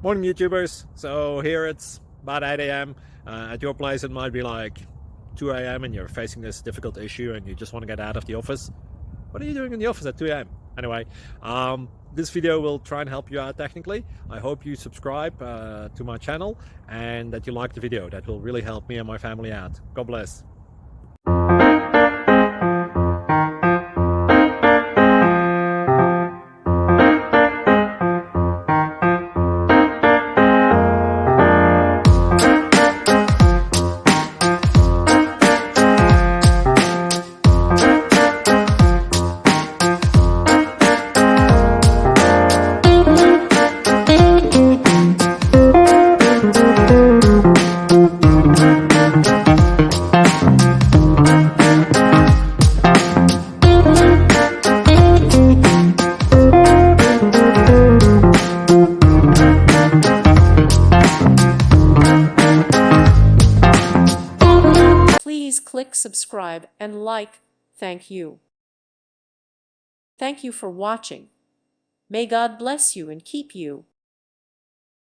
Morning YouTubers. So here it's about 8 a.m. At your place it might be like 2 a.m. and you're facing this difficult issue and you just want to get out of the office. What are you doing in the office at 2 a.m.? Anyway, this video will try and help you out technically. I hope you subscribe to my channel and that you like the video. That will really help me and my family out. God bless. Please click subscribe and like. Thank you. Thank you for watching. May God bless you and keep you.